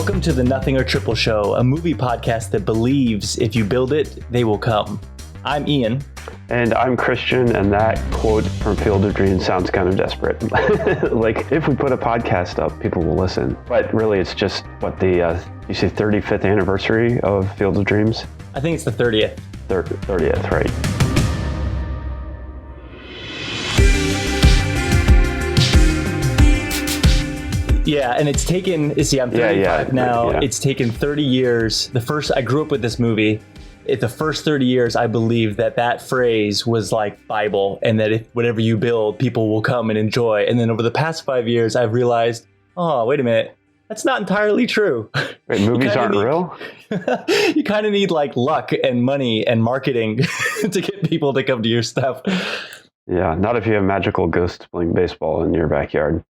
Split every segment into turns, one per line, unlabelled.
Welcome to the Nothing or Triple Show, a movie podcast that believes if you build it, they will come. I'm Ian.
And I'm Christian, and that quote from Field of Dreams sounds kind of desperate. Like, if we put a podcast up, people will listen. But really, it's just, you say 35th anniversary of Field of Dreams?
I think it's the 30th.
30th, right.
Yeah, and it's taken, I'm 35 now. Yeah. It's taken 30 years. I grew up with this movie. The first 30 years, I believed that phrase was like Bible, and that if whatever you build, people will come and enjoy. And then over the past 5 years, I've realized, oh, wait a minute. That's not entirely true.
Wait, movies aren't real?
You kind of need like luck and money and marketing to get people to come to your stuff.
Yeah, not if you have magical ghosts playing baseball in your backyard.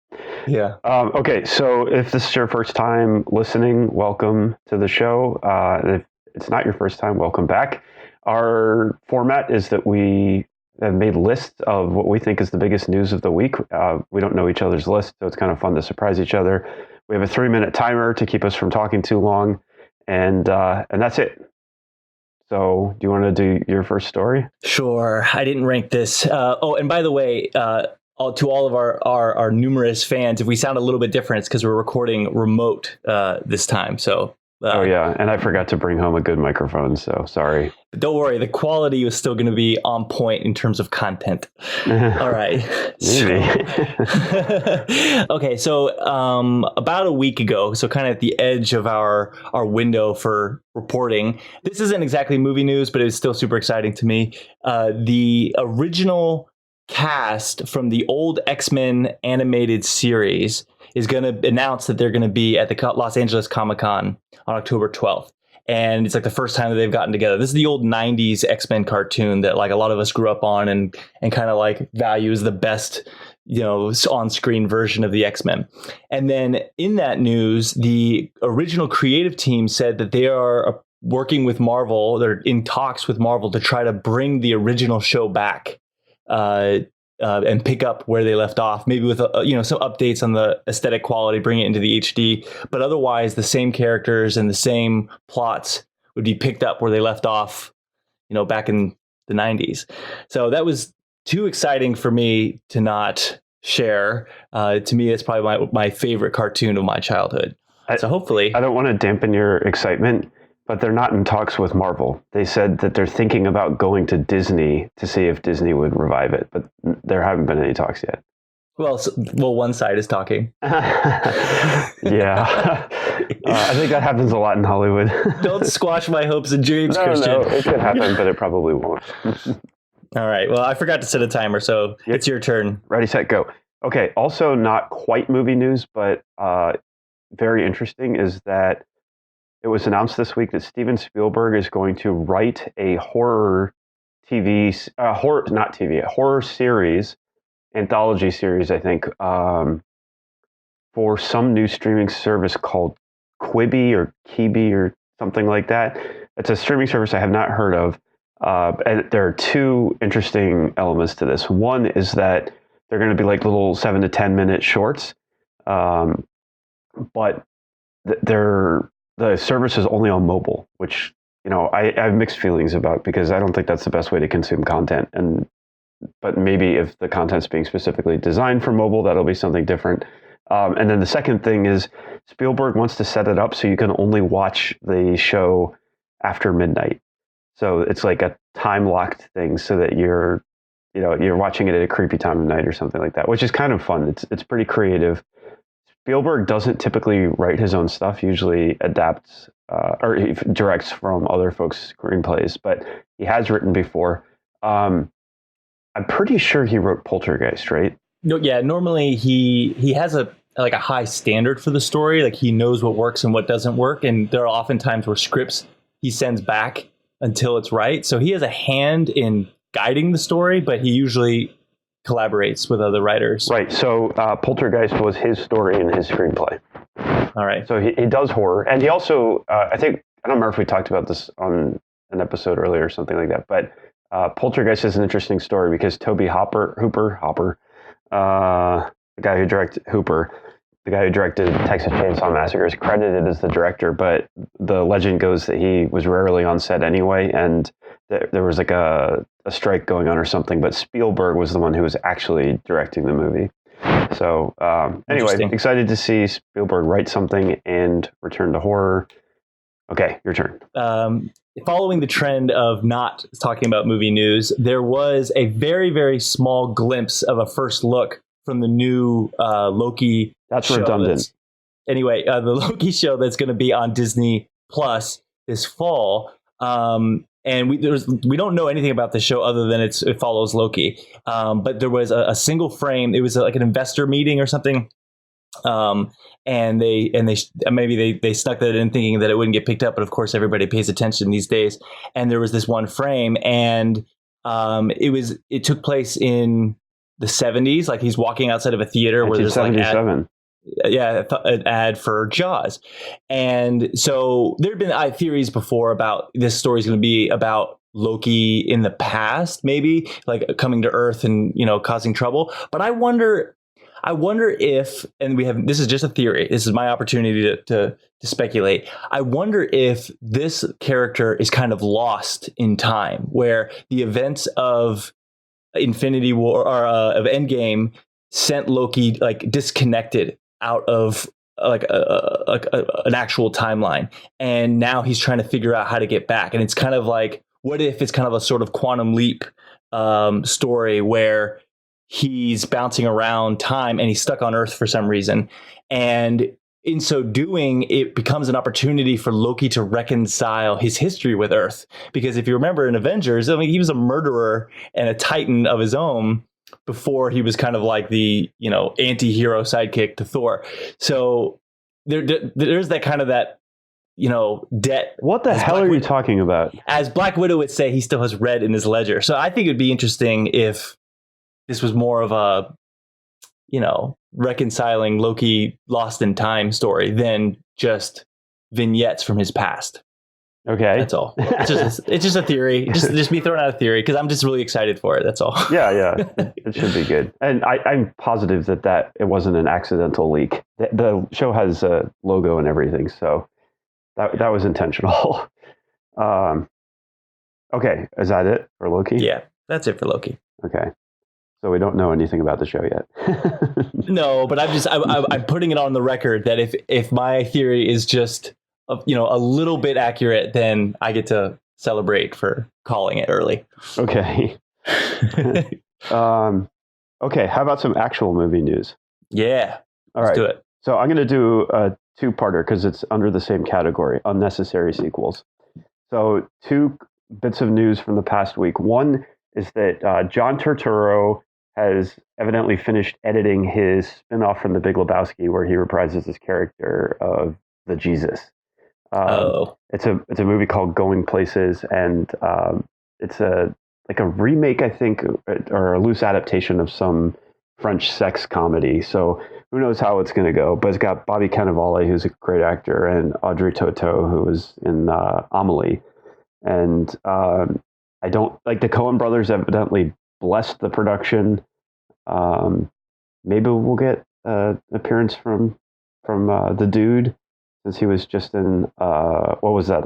Yeah.
Okay, so if this is your first time listening, welcome to the show. If it's not your first time, welcome back. Our format is that we have made lists of what we think is the biggest news of the week. We don't know each other's list, so it's kind of fun to surprise each other. We have a 3-minute timer to keep us from talking too long, and that's it. So do you want to do your first story?
Sure. I didn't rank this. And by the way, to all of our numerous fans, if we sound a little bit different, it's because we're recording remote this time. So.
Oh, yeah. And I forgot to bring home a good microphone, so sorry.
But don't worry. The quality is still going to be on point in terms of content. All right. Okay. So about a week ago, so kind of at the edge of our window for reporting, this isn't exactly movie news, but it's still super exciting to me. The original cast from the old X-Men animated series is going to announce that they're going to be at the Los Angeles Comic-Con on October 12th. And it's like the first time that they've gotten together. This is the old 90s X-Men cartoon that like a lot of us grew up on and kind of like values the best, on-screen version of the X-Men. And then in that news, the original creative team said that they are working with Marvel. They're in talks with Marvel to try to bring the original show back. And pick up where they left off, maybe with some updates on the aesthetic quality, bring it into the HD. But otherwise, the same characters and the same plots would be picked up where they left off, back in the 90s. So that was too exciting for me to not share. To me, it's probably my favorite cartoon of my childhood. So hopefully,
I don't want to dampen your excitement, but they're not in talks with Marvel. They said that they're thinking about going to Disney to see if Disney would revive it, but there haven't been any talks yet.
Well, one side is talking.
Yeah. I think that happens a lot in Hollywood.
Don't squash my hopes and dreams, Christian.
No, it could happen, but it probably won't.
All right. Well, I forgot to set a timer, so It's your turn.
Ready, set, go. Okay. Also not quite movie news, but very interesting is that it was announced this week that Steven Spielberg is going to write a horror series, anthology series, I think, for some new streaming service called Quibi or Kibi or something like that. It's a streaming service I have not heard of. And there are two interesting elements to this. One is that they're going to be like little 7 to 10 minute shorts, but the service is only on mobile, which, I have mixed feelings about because I don't think that's the best way to consume content. But maybe if the content's being specifically designed for mobile, that'll be something different. And then the second thing is Spielberg wants to set it up so you can only watch the show after midnight. So it's like a time-locked thing so that you're watching it at a creepy time of night or something like that, which is kind of fun. It's pretty creative. Spielberg doesn't typically write his own stuff, usually adapts or he directs from other folks' screenplays, but he has written before. I'm pretty sure he wrote Poltergeist, right?
No, yeah. Normally he has a high standard for the story. Like he knows what works and what doesn't work. And there are often times where scripts he sends back until it's right. So he has a hand in guiding the story, but he usually collaborates with other writers.
Right. So Poltergeist was his story in his screenplay.
All right.
So he does horror. And he also, I don't remember if we talked about this on an episode earlier or something like that, but Poltergeist is an interesting story because Toby Hooper, the guy who directed Hooper, the guy who directed Texas Chainsaw Massacre, is credited as the director, but the legend goes that he was rarely on set anyway, and there was like a strike going on or something, but Spielberg was the one who was actually directing the movie. So anyway, excited to see Spielberg write something and return to horror. Okay, your turn.
Following the trend of not talking about movie news, there was a very, very small glimpse of a first look from the new Loki.
That's redundant.
Anyway, the Loki show that's going to be on Disney Plus this fall. And we don't know anything about the show other than it follows Loki. But there was a single frame. It was like an investor meeting or something. And they snuck that in thinking that it wouldn't get picked up, but of course everybody pays attention these days. And there was this one frame, and it took place in the 70s. Like he's walking outside of a theater where there's like an ad for Jaws. And so there had been theories before about this story is going to be about Loki in the past, maybe like coming to Earth and causing trouble. But I wonder if, and this is just a theory, this is my opportunity to speculate. I wonder if this character is kind of lost in time, where the events of Infinity War or of Endgame sent Loki like disconnected out of like an actual timeline, and now he's trying to figure out how to get back. And it's kind of like, what if it's kind of a sort of quantum leap story where he's bouncing around time and he's stuck on Earth for some reason. And in so doing, it becomes an opportunity for Loki to reconcile his history with Earth. Because if you remember in Avengers, I mean, he was a murderer and a titan of his own before he was kind of like the, anti-hero sidekick to Thor. So there's that kind of that, debt.
What the hell are you talking about?
As Black Widow would say, he still has red in his ledger. So I think it'd be interesting if this was more of a, reconciling Loki lost in time story than just vignettes from his past.
Okay.
That's all. It's just a theory. Just me throwing out a theory because I'm just really excited for it. That's all.
Yeah. It should be good. And I'm positive that it wasn't an accidental leak. The show has a logo and everything, so that was intentional. Okay. Is that it for Loki?
Yeah, that's it for Loki.
Okay. So we don't know anything about the show yet.
No, but I'm putting it on the record that if my theory is just a little bit accurate, then I get to celebrate for calling it early.
Okay. Okay. How about some actual movie news?
Yeah.
All right.
Let's do it.
So I'm going to do a two-parter because it's under the same category: unnecessary sequels. So 2 bits of news from the past week. One is that John Turturro has evidently finished editing his spin-off from The Big Lebowski, where he reprises his character of the Jesus. It's a movie called Going Places, and it's a remake, I think, or a loose adaptation of some French sex comedy. So who knows how it's going to go? But it's got Bobby Cannavale, who's a great actor, and Audrey Tautou, who was in Amelie. And I don't like the Coen brothers evidently blessed the production. Maybe we'll get an appearance from the dude, since he was just in what was that,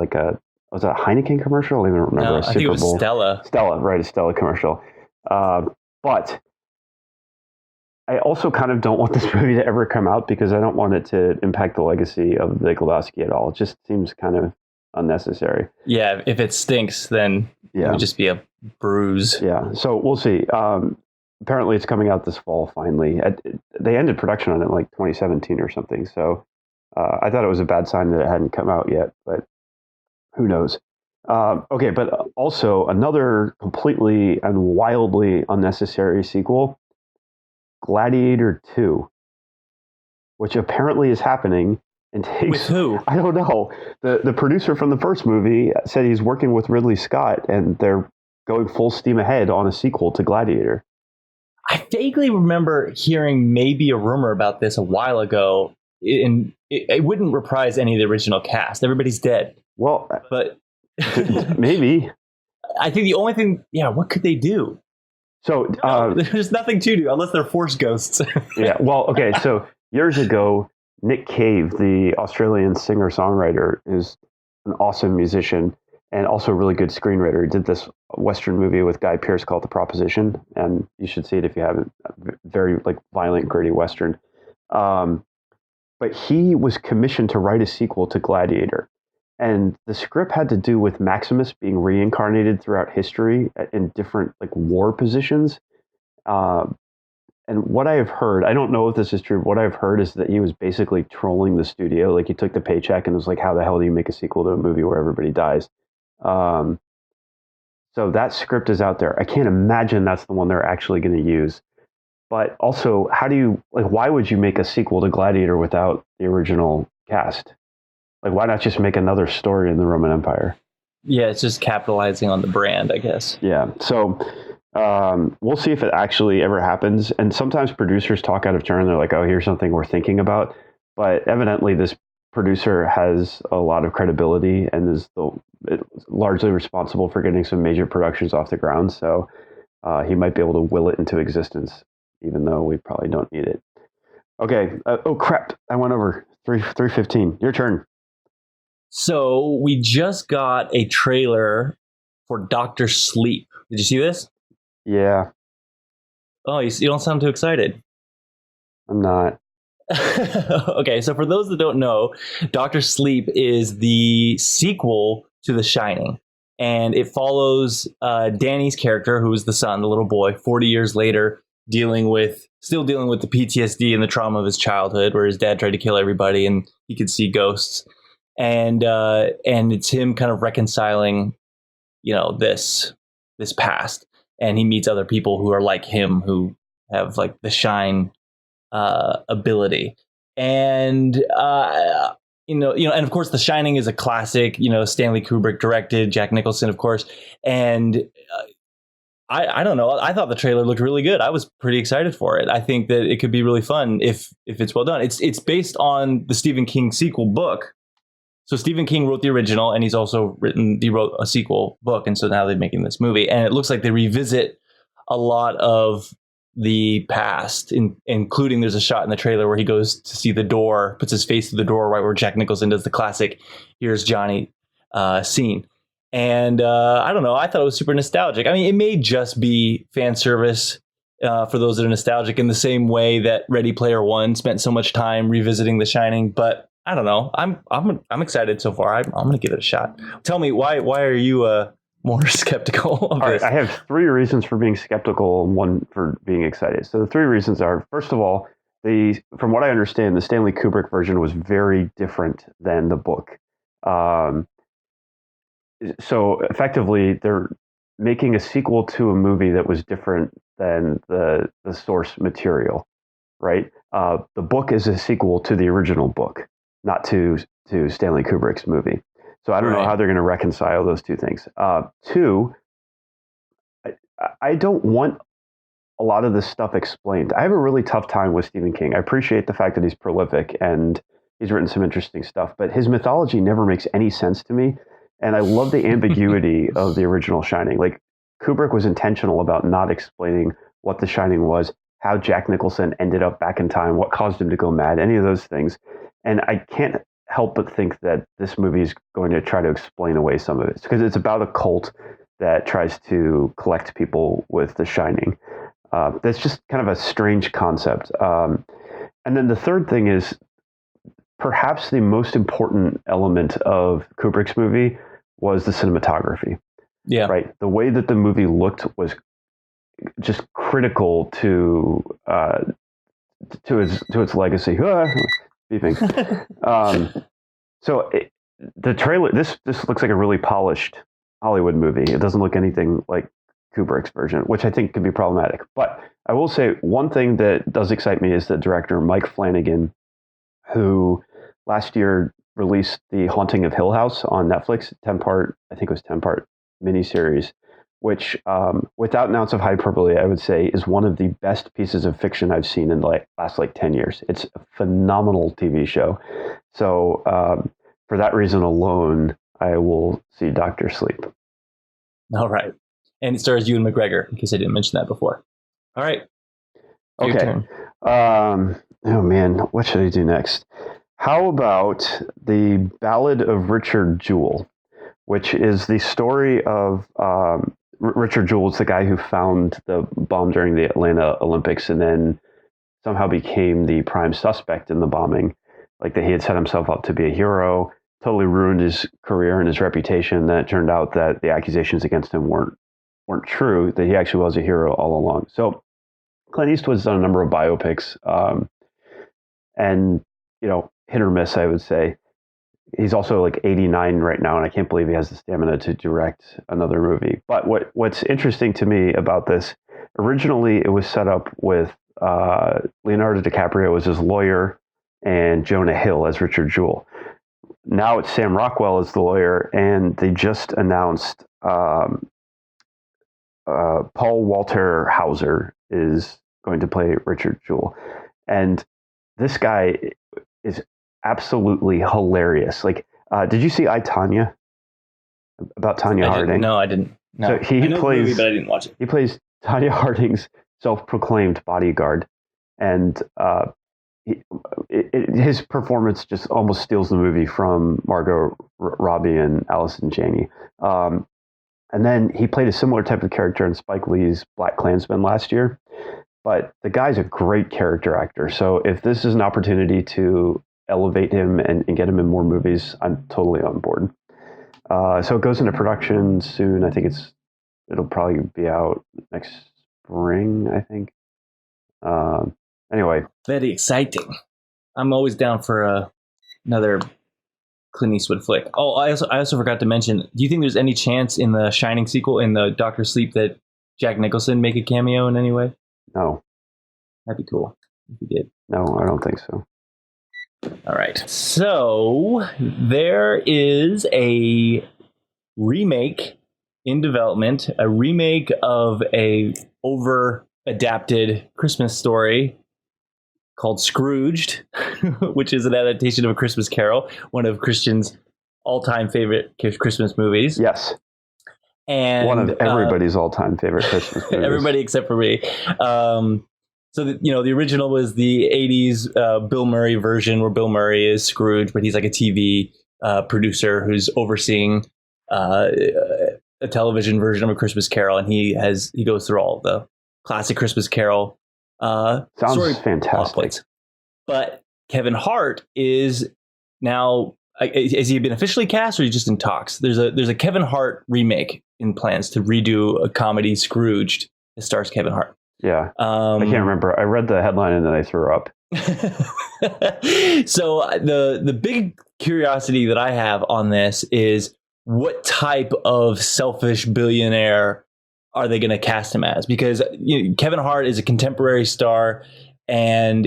was that a Heineken commercial? I don't even remember.
No, I think it was Stella.
Stella, right? A Stella commercial. But I also kind of don't want this movie to ever come out because I don't want it to impact the legacy of The Big Lebowski at all. It just seems kind of unnecessary.
Yeah, if it stinks, then it would just be a bruise.
Yeah, so we'll see. Apparently it's coming out this fall finally. They ended production on it in like 2017 or something, so I thought it was a bad sign that it hadn't come out yet, but who knows. Okay, but also another completely and wildly unnecessary sequel, Gladiator 2, which apparently is happening. And takes,
with who?
I don't know. The producer from the first movie said he's working with Ridley Scott, and they're going full steam ahead on a sequel to Gladiator.
I vaguely remember hearing maybe a rumor about this a while ago, and it wouldn't reprise any of the original cast. Everybody's dead.
Well,
but
maybe.
I think the only thing, what could they do?
So
there's nothing to do unless they're force ghosts.
Yeah. Well, okay. So years ago, Nick Cave, the Australian singer-songwriter, is an awesome musician and also a really good screenwriter. He did this Western movie with Guy Pearce called The Proposition, and you should see it if you haven't. Very like violent, gritty Western. But he was commissioned to write a sequel to Gladiator. And the script had to do with Maximus being reincarnated throughout history in different like war positions. And what I have heard, I don't know if this is true, but what I've heard is that he was basically trolling the studio. Like he took the paycheck and was like, how the hell do you make a sequel to a movie where everybody dies? So that script is out there. I can't imagine that's the one they're actually going to use. But also, how do you, like, why would you make a sequel to Gladiator without the original cast? Like, why not just make another story in the Roman Empire?
Yeah, it's just capitalizing on the brand, I guess.
Yeah. So we'll see if it actually ever happens. And sometimes producers talk out of turn. They're like, oh, here's something we're thinking about. But evidently, this producer has a lot of credibility and is largely responsible for getting some major productions off the ground. So he might be able to will it into existence, even though we probably don't need it. Okay. Oh, crap. I went over 3:15. Your turn.
So we just got a trailer for Doctor Sleep. Did you see this?
Yeah.
Oh, you don't sound too excited.
I'm not.
Okay, so for those that don't know, Doctor Sleep is the sequel to The Shining. And it follows Danny's character, who is the son, the little boy, 40 years later, still dealing with the PTSD and the trauma of his childhood, where his dad tried to kill everybody and he could see ghosts. And it's him kind of reconciling, this past. And he meets other people who are like him, who have like the shine ability. And and of course, The Shining is a classic. Stanley Kubrick directed, Jack Nicholson, of course. And I don't know. I thought the trailer looked really good. I was pretty excited for it. I think that it could be really fun if it's well done. It's based on the Stephen King sequel book. So Stephen King wrote the original, and he wrote a sequel book, and so now they're making this movie. And it looks like they revisit a lot of the past, including there's a shot in the trailer where he goes to see the door, puts his face to the door, right where Jack Nicholson does the classic "Here's Johnny" scene. And I don't know, I thought it was super nostalgic. I mean, it may just be fan service for those that are nostalgic, in the same way that Ready Player One spent so much time revisiting The Shining, but I don't know. I'm excited so far. I'm going to give it a shot. Tell me why are you more skeptical of this?
Right, I have 3 reasons for being skeptical and 1 for being excited. So the 3 reasons are: first of all, from what I understand, the Stanley Kubrick version was very different than the book. So effectively, they're making a sequel to a movie that was different than the source material, right? The book is a sequel to the original book, not to Stanley Kubrick's movie. So I don't know how they're going to reconcile those 2 things. 2, I don't want a lot of this stuff explained. I have a really tough time with Stephen King. I appreciate the fact that he's prolific and he's written some interesting stuff, but his mythology never makes any sense to me. And I love the ambiguity of the original Shining. Like, Kubrick was intentional about not explaining what The Shining was, how Jack Nicholson ended up back in time, what caused him to go mad, any of those things. And I can't help but think that this movie is going to try to explain away some of it, because it's about a cult that tries to collect people with The Shining. That's just kind of a strange concept. And then the third thing is perhaps the most important element of Kubrick's movie was the cinematography.
Yeah.
Right. The way that the movie looked was just critical to its legacy. Beeping. The trailer, this looks like a really polished Hollywood movie. It doesn't look anything like Kubrick's version, which I think could be problematic. But I will say one thing that does excite me is the director Mike Flanagan, who last year released The Haunting of Hill House on Netflix, 10-part miniseries, which, without an ounce of hyperbole, I would say is one of the best pieces of fiction I've seen in the last 10 years. It's a phenomenal TV show. So for that reason alone, I will see Dr. Sleep.
All right. And it stars Ewan McGregor, in case I didn't mention that before. All right.
Okay. Oh man, what should I do next? How about the Ballad of Richard Jewell, which is the story of Richard Jewell is the guy who found the bomb during the Atlanta Olympics and then somehow became the prime suspect in the bombing. Like that he had set himself up to be a hero, totally ruined his career and his reputation. Then it turned out that the accusations against him weren't true, that he actually was a hero all along. So Clint Eastwood's done a number of biopics, and hit or miss, I would say. He's also like 89 right now, and I can't believe he has the stamina to direct another movie. But what's interesting to me about this, originally it was set up with Leonardo DiCaprio as his lawyer and Jonah Hill as Richard Jewell. Now it's Sam Rockwell as the lawyer, and they just announced Paul Walter Hauser is going to play Richard Jewell. And this guy is absolutely hilarious. Like, did you see I, Tonya? About Tonya Harding?
No, I didn't. No.
So he
I know
plays,
the movie, but I didn't watch it.
He plays Tonya Harding's self-proclaimed bodyguard. And his performance just almost steals the movie from Margot Robbie and Allison Janney. And then he played a similar type of character in Spike Lee's Black Klansman last year. But the guy's a great character actor. So if this is an opportunity to elevate him and get him in more movies, I'm totally on board. So it goes into production soon. I think it'll probably be out next spring, I think. Anyway.
Very exciting. I'm always down for another Clint Eastwood flick. Oh, I also forgot to mention, do you think there's any chance in the Shining sequel, in the Dr. Sleep, that Jack Nicholson make a cameo in any way?
No.
That'd be cool if he did.
No, I don't think so.
All right. So there is a remake in development, a remake of a over-adapted Christmas story called Scrooged, which is an adaptation of A Christmas Carol, one of Christian's all-time favorite Christmas movies.
Yes.
And
one of everybody's all-time favorite Christmas movies.
Everybody except for me. So the original was the 80s Bill Murray version, where Bill Murray is Scrooge, but he's like a TV producer who's overseeing a television version of A Christmas Carol, and he goes through all the classic Christmas Carol
sounds fantastic.
But Kevin Hart is now, has he been officially cast, or is he just in talks? There's a Kevin Hart remake in plans to redo a comedy, Scrooged, that stars Kevin Hart.
Yeah, I can't remember. I read the headline and then I threw up.
So the big curiosity that I have on this is, what type of selfish billionaire are they going to cast him as? Because Kevin Hart is a contemporary star, and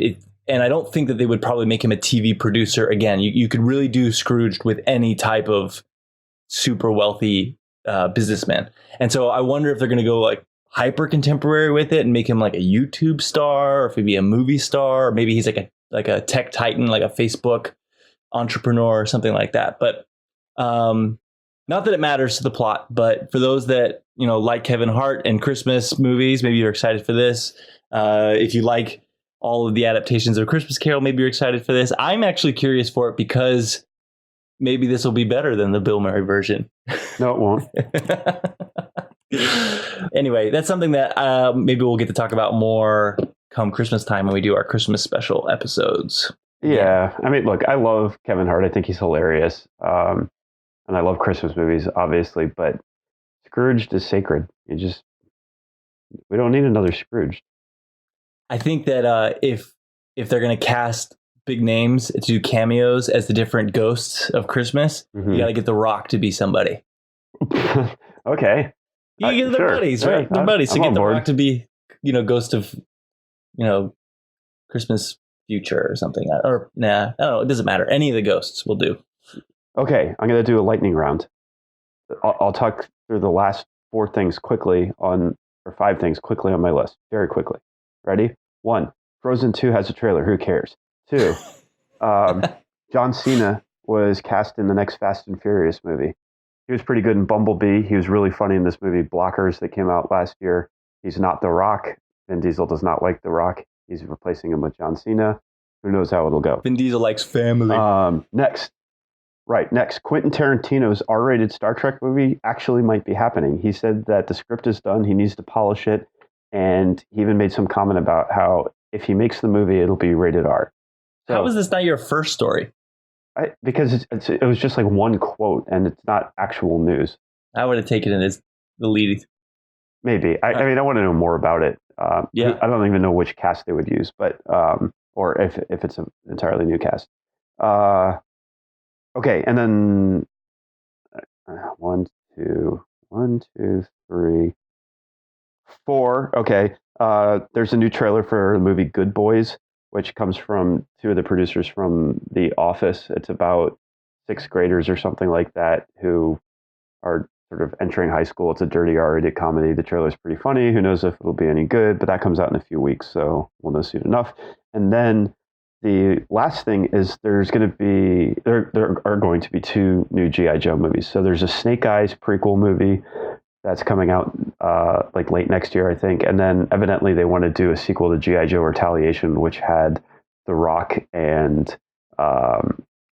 I don't think that they would probably make him a TV producer again. You could really do Scrooged with any type of super wealthy businessman. And so I wonder if they're going to go like hyper contemporary with it and make him like a YouTube star, or if he'd be a movie star, or maybe he's like a tech titan, like a Facebook entrepreneur or something like that. But not that it matters to the plot, but for those that like Kevin Hart and Christmas movies, maybe you're excited for this. If you like all of the adaptations of A Christmas Carol, maybe you're excited for this. I'm actually curious for it because maybe this will be better than the Bill Murray version.
No, it won't.
Anyway, that's something that maybe we'll get to talk about more come Christmas time when we do our Christmas special episodes.
Yeah. I mean, look, I love Kevin Hart. I think he's hilarious. And I love Christmas movies, obviously, but Scrooged is sacred. We don't need another Scrooge.
I think that if they're going to cast big names to do cameos as the different ghosts of Christmas, you got to get The Rock to be somebody.
Okay.
You get the buddies, right? The buddies. So get The Rock to be, ghost of, Christmas future or something. Or nah, I don't know. It doesn't matter. Any of the ghosts will do.
Okay, I'm going to do a lightning round. I'll talk through the last 5 things quickly on my list, very quickly. Ready? 1, Frozen 2 has a trailer. Who cares? 2, John Cena was cast in the next Fast and Furious movie. He was pretty good in Bumblebee. He was really funny in this movie, Blockers, that came out last year. He's not The Rock. Vin Diesel does not like The Rock. He's replacing him with John Cena. Who knows how it'll go?
Vin Diesel likes family.
Next, Quentin Tarantino's R-rated Star Trek movie actually might be happening. He said that the script is done. He needs to polish it. And he even made some comment about how if he makes the movie, it'll be rated R. So,
how is this not your first story?
Because it was just like one quote, and it's not actual news.
I would have taken it as the lead.
Maybe. I mean, I want to know more about it.
Yeah.
I don't even know which cast they would use, but or if it's an entirely new cast. Okay, and then 1, 2, 3, 4. Okay, there's a new trailer for the movie Good Boys, which comes from two of the producers from The Office. It's about 6th graders or something like that who are sort of entering high school. It's a dirty R-rated comedy. The trailer's pretty funny. Who knows if it'll be any good, but that comes out in a few weeks, so we'll know soon enough. And then the last thing is there are going to be 2 new G.I. Joe movies. So there's a Snake Eyes prequel movie that's coming out like late next year, I think. And then evidently they want to do a sequel to G.I. Joe Retaliation, which had The Rock and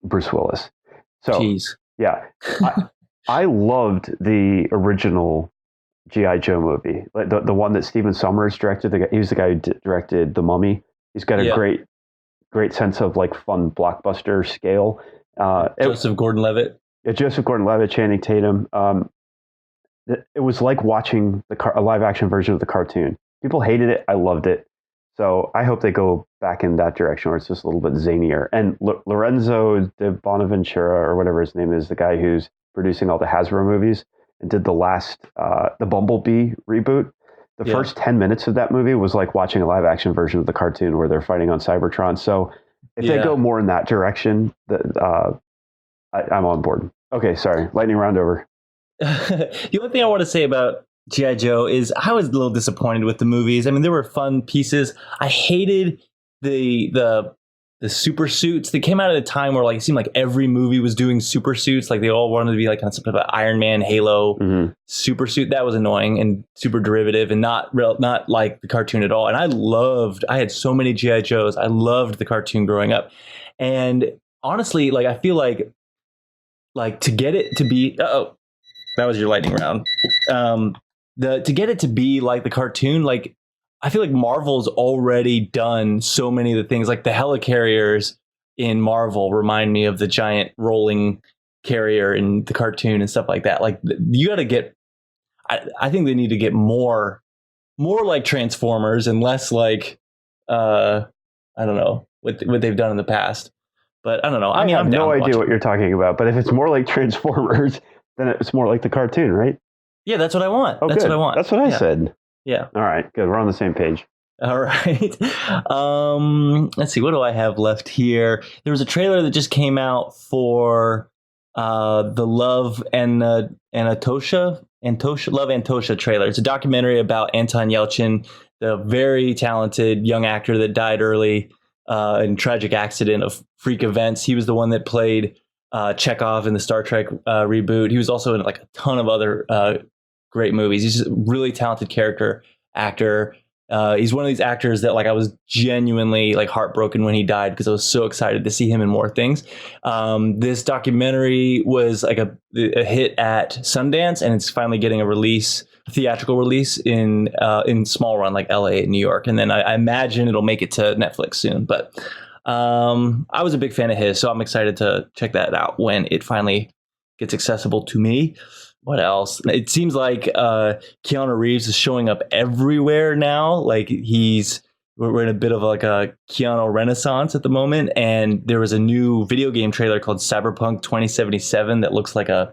Bruce Willis. So,
jeez.
Yeah. I loved the original G.I. Joe movie, like the one that Stephen Sommers directed. He was the guy who directed The Mummy. He's got a great sense of like fun blockbuster scale.
Joseph Gordon-Levitt.
Yeah, Joseph Gordon-Levitt, Channing Tatum. It was like watching a live-action version of the cartoon. People hated it. I loved it. So I hope they go back in that direction where it's just a little bit zanier. And Lorenzo de Bonaventura, or whatever his name is, the guy who's producing all the Hasbro movies and did the last, the Bumblebee reboot. The first 10 minutes of that movie was like watching a live action version of the cartoon where they're fighting on Cybertron. So if they go more in that direction, I'm on board. Okay, sorry. Lightning round over.
The only thing I want to say about G.I. Joe is I was a little disappointed with the movies. I mean, there were fun pieces. I hated the super suits. They came out at a time where like it seemed like every movie was doing super suits. Like they all wanted to be like kind of something about Iron Man, Halo, super suit. That was annoying and super derivative and not like the cartoon at all. And I had so many G.I. Joes. I loved the cartoon growing up. And honestly, like I feel like to get it to be, that was your lightning round. To get it to be like the cartoon, like I feel like Marvel's already done so many of the things. Like the helicarriers in Marvel remind me of the giant rolling carrier in the cartoon and stuff like that. Like you got to get. I think they need to get more like Transformers and less like I don't know what they've done in the past. But I don't know. I mean,
I have no idea what you're talking about. But if it's more like Transformers, then it's more like the cartoon, right?
Yeah, that's what I want.
Oh,
that's
good.
what I want.
That's what I said.
Yeah.
All right, good. We're on the same page.
All right. Let's see. What do I have left here? There was a trailer that just came out for the Love and Antosha trailer. It's a documentary about Anton Yelchin, the very talented young actor that died early in a tragic accident of freak events. He was the one that played Chekhov in the Star Trek reboot. He was also in like a ton of other great movies. He's just a really talented actor. He's one of these actors that like I was genuinely like heartbroken when he died because I was so excited to see him in more things. This documentary was like a hit at Sundance, and it's finally getting a theatrical release in small run like LA and New York, and then I imagine it'll make it to Netflix soon. But I was a big fan of his, so I'm excited to check that out when it finally gets accessible to me. What else? It seems like Keanu Reeves is showing up everywhere now. Like we're in a bit of like a Keanu renaissance at the moment. And there was a new video game trailer called Cyberpunk 2077 that looks like a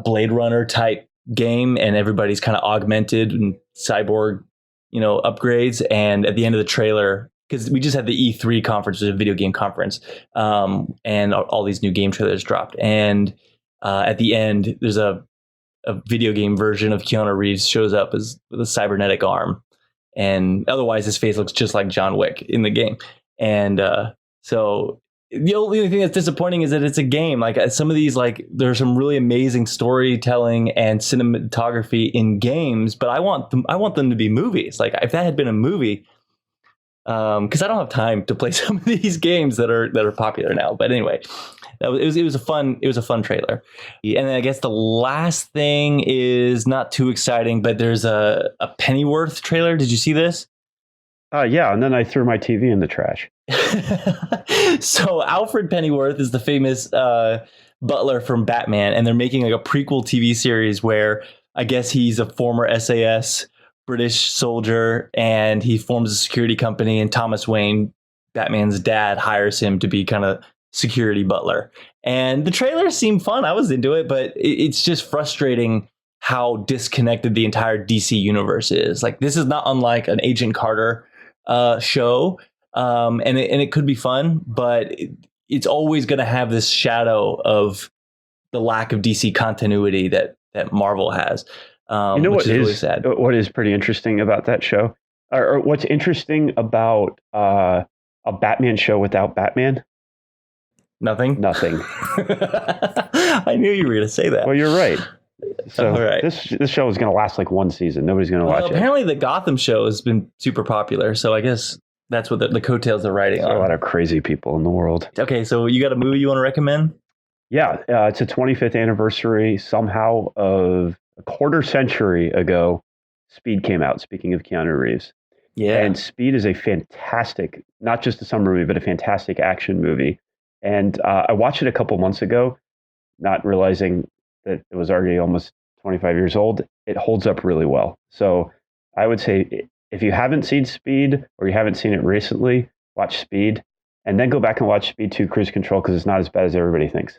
Blade Runner type game, and everybody's kind of augmented and cyborg, upgrades. And at the end of the trailer, because we just had the E3 conference, which is a video game conference, and all these new game trailers dropped. And at the end, there's a video game version of Keanu Reeves shows up with a cybernetic arm, and otherwise his face looks just like John Wick in the game. And so the only thing that's disappointing is that it's a game. Like some of these, like there's some really amazing storytelling and cinematography in games, but I want them to be movies. Like if that had been a movie, because I don't have time to play some of these games that are popular now. But anyway, it was a fun trailer. And then I guess the last thing is not too exciting, but there's a Pennyworth trailer. Did you see this?
Yeah, and then I threw my TV in the trash.
So Alfred Pennyworth is the famous butler from Batman, and they're making like a prequel TV series where I guess he's a former SAS British soldier, and he forms a security company, and Thomas Wayne, Batman's dad, hires him to be kind of security butler. And the trailer seemed fun. I was into it, but it's just frustrating how disconnected the entire DC universe is. Like, this is not unlike an Agent Carter show, and it could be fun, but it's always going to have this shadow of the lack of DC continuity that Marvel has.
You know
which
what
is really sad.
What is pretty interesting about that show, or what's interesting about a Batman show without Batman?
Nothing. I knew you were going to say that.
Well, you're right. So
right.
this show is going to last like one season. Nobody's going to watch it.
Apparently, the Gotham show has been super popular, so I guess that's what the coattails are riding on.
A lot of crazy people in the world.
Okay, so you got a movie you want to recommend?
Yeah, it's a 25th anniversary somehow of a quarter century ago. Speed came out, speaking of Keanu Reeves.
Yeah.
And Speed is a fantastic, not just a summer movie, but a fantastic action movie. And I watched it a couple months ago, not realizing that it was already almost 25 years old. It holds up really well. So I would say if you haven't seen Speed or you haven't seen it recently, watch Speed. And then go back and watch Speed 2 Cruise Control, because it's not as bad as everybody thinks.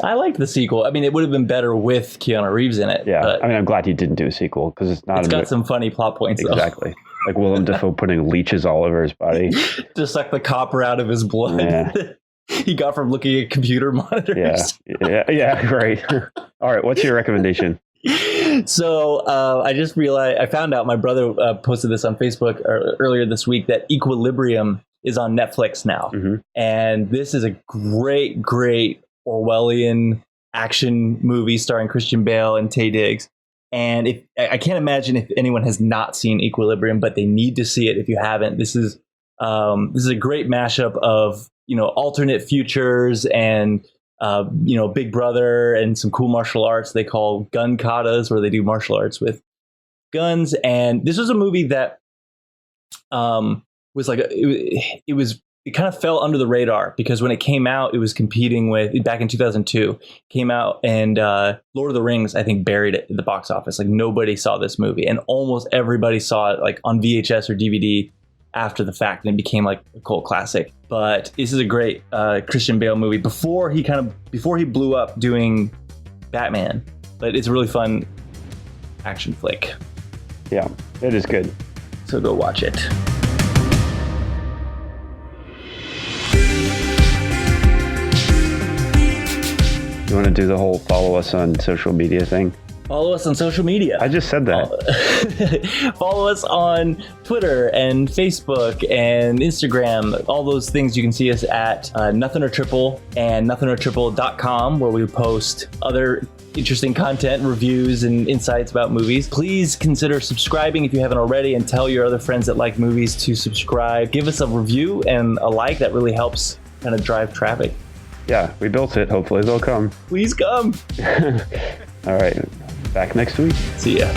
I liked the sequel. I mean, it would have been better with Keanu Reeves in it.
Yeah, I mean, I'm glad he didn't do a sequel, because it's not.
It's got some funny plot points.
Exactly, like Willem Dafoe putting leeches all over his body
to suck the copper out of his blood. Yeah. He got from looking at computer monitors.
Yeah, right. All right, what's your recommendation?
So I just realized, I found out, my brother posted this on Facebook earlier this week, that Equilibrium is on Netflix now, and this is a great Orwellian action movie starring Christian Bale and Taye Diggs. And I can't imagine if anyone has not seen Equilibrium, but they need to see it if you haven't. This is a great mashup of, alternate futures and Big Brother and some cool martial arts they call gun katas, where they do martial arts with guns. And this was a movie that was like it kind of fell under the radar, because when it came out, it was competing with, back in 2002, came out, and Lord of the Rings, I think, buried it at the box office. Like, nobody saw this movie, and almost everybody saw it like on VHS or DVD after the fact, and it became like a cult classic. But this is a great Christian Bale movie before he blew up doing Batman. But it's a really fun action flick.
Yeah, it is good.
So go watch it.
You want to do the whole follow us on social media thing?
Follow us on social media.
I just said that.
Follow us on Twitter and Facebook and Instagram. All those things you can see us at Nothin or Triple and nothinortriple.com, where we post other interesting content, reviews, and insights about movies. Please consider subscribing if you haven't already, and tell your other friends that like movies to subscribe. Give us a review and a like. That really helps kind of drive traffic.
Yeah, we built it. Hopefully they'll come.
Please come.
All right. Back next week.
See ya.